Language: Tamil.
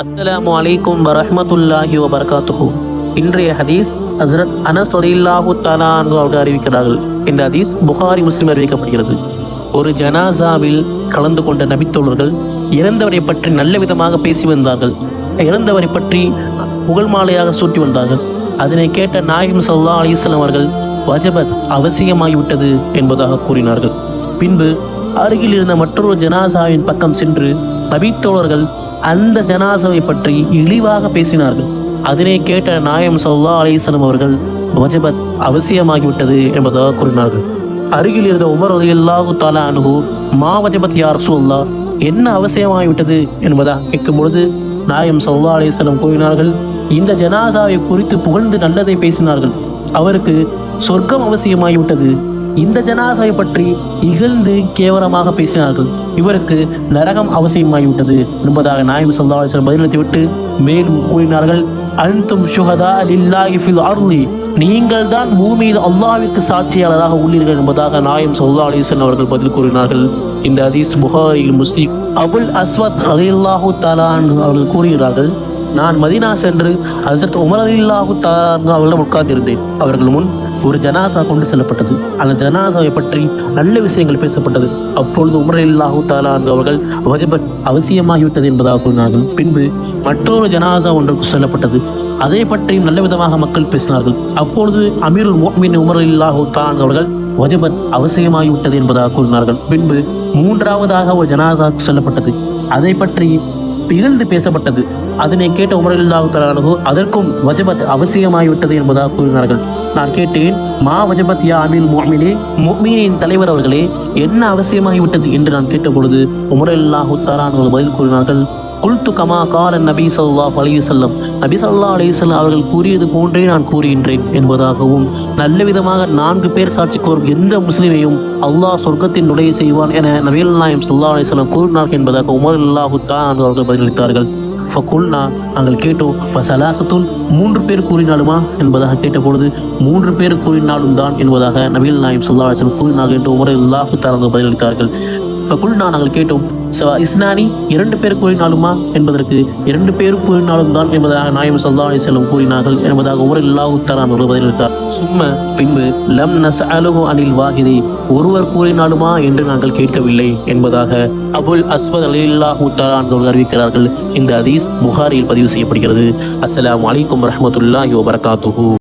அஸ்ஸலாமு அலைக்கும் வரஹ்மத்துல்லாஹி வபரகாத்துஹு. இன்றைய ஹதீஸ் ஹஸ்ரத் அனஸ் ரலியல்லாஹு தஆலா அன்ஹு அவர்கள் அறிவிக்கிறார்கள். இந்த ஹதீஸ் புகாரி முஸ்லிம் அறிவிக்கப்படுகிறது. ஒரு ஜனாசாவில் கலந்து கொண்ட நபித்தோழர்கள் இறந்தவரை பற்றி நல்ல விதமாக பேசி வந்தார்கள். இறந்தவரை பற்றி புகழ் மாலையாக சூட்டி வந்தார்கள். அதனை கேட்ட நாயகம் ஸல்லல்லாஹு அலைஹி வஸல்லம் அவர்கள் வஜபத் அவசியமாகிவிட்டது என்பதாக கூறினார்கள். பின்பு அருகில் இருந்த மற்றொரு ஜனாசாவின் பக்கம் சென்று நபித்தோழர்கள் அந்த ஜனாசாவை பற்றி இழிவாக பேசினார்கள். அதனை கேட்ட நாயகம் ஸல்லல்லாஹு அலைஹி வஸல்லம் அவர்கள் வஜபத் அவசியமாகிவிட்டது என்பதாக கூறினார்கள். அருகில் இருந்த உமர் ரலியல்லாஹு தஆலா அன்ஹு மா வஜபத் யா ரசூலல்லாஹ், என்ன அவசியமாகிவிட்டது என்பதாக கேட்கும் பொழுது நாயகம் ஸல்லல்லாஹு அலைஹி வஸல்லம் கூறினார்கள், இந்த ஜனாசாவை குறித்து புகழ்ந்து நல்லதை பேசினார்கள், அவருக்கு சொர்க்கம் அவசியமாகிவிட்டது. இந்த ஜனாசாவை பற்றி இகழ்ந்து கேவலமாக பேசினார்கள், இவருக்கு நரகம் அவசியமாகிவிட்டது என்பதாக நாயகம் ஸல்லல்லாஹு அலைஹி வஸல்லம் பதிலளித்துவிட்டு மேலும் கூறினார்கள், அன்தும் ஷுஹதா லில்லாஹி ஃபில் அர்லி, நீங்கள் தான் பூமியில் அல்லாஹ்விற்கு சாட்சியாளராக உள்ளீர்கள் என்பதாக நாயகம் ஸல்லல்லாஹு அலைஹி வஸல்லம் அவர்கள் பதில் கூறினார்கள். இந்த ஹதீஸ் புகாரியில் முஸ்லிம். அபுல் அஸ்வத் ரலியல்லாஹு தஆலா அன்ஹு அவர்கள் கூறுகிறார்கள், நான் மதீனா சென்று ஹஸ்ரத் உமர் ரலியல்லாஹு தஆலா அன்ஹு அவர்களிடம் உட்கார்ந்திருந்தேன். அவர்கள் முன் ஒரு ஜனாசா கொண்டு செல்லப்பட்டது. அந்த ஜனாசாவை பற்றி நல்ல விஷயங்கள் பேசப்பட்டது. அப்பொழுது உமர் ரலியல்லாஹு தஆலா அன்ஹு அவர்கள் வஜபத் அவசியமாகிவிட்டது என்பதாக கூறினார்கள். பின்பு மற்றொரு ஜனாசா ஒன்றுக்கு செல்லப்பட்டது. அதை பற்றியும் நல்ல விதமாக மக்கள் பேசினார்கள். அப்பொழுது அமீருல் முஃமினீன் உமர் ரலியல்லாஹு தஆலா அன்ஹு அவர்கள் வஜபத் அவசியமாகிவிட்டது என்பதாக கூறினார்கள். பின்பு மூன்றாவதாக ஒரு ஜனாசாவுக்கு செல்லப்பட்டது. அதை பற்றி பிகழ்ந்து பேசப்பட்டது. அதனை கேட்ட உமர் ரலியல்லாஹு தஆலா அன்ஹு அதற்கும் வஜபத் அவசியமாகிவிட்டது என்பதாக கூறினார்கள். நான் கேட்டேன், மா வஜபத் யா அமீருல் முஃமினீன், முஃமினீன் தலைவர் அவர்களே, என்ன அவசியமாகிவிட்டது என்று நான் கேட்ட பொழுது உமர் ரலியல்லாஹு தஆலா அன்ஹு பதில் கூறினார்கள், குல்து கமா கால நபி ஸல்லல்லாஹு அலைஹி வஸல்லம், நபி ஸல்லல்லாஹு அலைஹி வஸல்லம் அவர்கள் கூறியது போன்றே நான் கூறுகின்றேன் என்பதாகவும், நல்ல விதமாக 4 பேர் சாட்சி கூறும் எந்த முஸ்லிமையும் அல்லாஹ் சொர்க்கத்தின் நுழைய செய்வான் என நபிகள் நாயகம் ஸல்லல்லாஹு அலைஹி வஸல்லம் கூறினார்கள் என்பதாக உமர் ரலியல்லாஹு தஆலா அவர்கள் பதிலளித்தார்கள். ஃபகுல்னா, நாங்கள் கேட்டோம், ஃபஸலாசத்துன், 3 பேர் கூறினாலுமா என்பதாக கேட்டபொழுது 3 பேர் கூறினாலும் தான் என்பதாக நபிகள் நாயகம் ஸல்லல்லாஹு அலைஹி வஸல்லம் கூறினார்கள் என்று உமர் ரலியல்லாஹு தஆலா பதிலளித்தார்கள். ஃபகுல்னா, நாங்கள் கேட்டோம், இஸ்னானி, 2 பேர் கூறினாலுமா என்பதற்கு 2 பேர் கூறினாலும் தான் என்பதாக நாயகம் ஸல்லல்லாஹு அலைஹி வஸல்லம் கூறினார்கள் என்பதாக உமர் ரலியல்லாஹு தஆலா அவர்கள் பதிலளித்தார். சும்ம, பின்பு லம் நஸ்அலுஹு அனில் வாஹிதி, ஒருவர் கூறினாலுமா என்று நாங்கள் கேட்கவில்லை என்பதாக அபுல் அஸ்வத் ரலியல்லாஹு தஆலா அவர்கள் அறிவிக்கிறார்கள். இந்த ஹதீஸ் புகாரியில் பதிவு செய்யப்படுகிறது. அஸ்ஸலாமு அலைக்கும் வரஹ்மத்துல்லாஹி வபரகாத்துஹு.